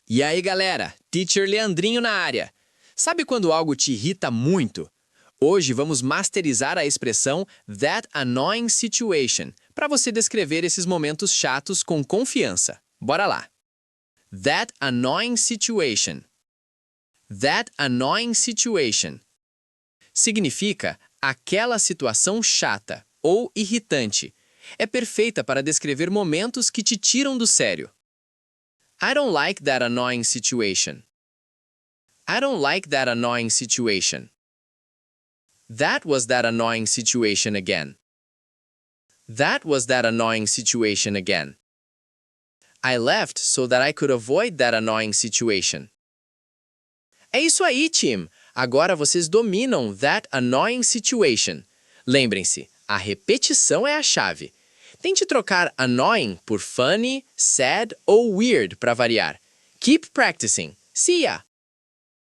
E aí, galera? Teacher Leandrinho na área. Sabe quando algo te irrita muito? Hoje vamos masterizar a expressão that annoying situation para você descrever esses momentos chatos com confiança. Bora lá! That annoying situation. That annoying situation significa aquela situação chata ou irritante. É perfeita para descrever momentos que te tiram do sério. I don't like that annoying situation. I don't like that annoying situation. That was that annoying situation again. That was that annoying situation again. I left so that I could avoid that annoying situation. É isso aí, team! Agora vocês dominam that annoying situation. Lembrem-se, a repetição é a chave. Tente trocar annoying por funny, sad ou weird para variar. Keep practicing. See ya!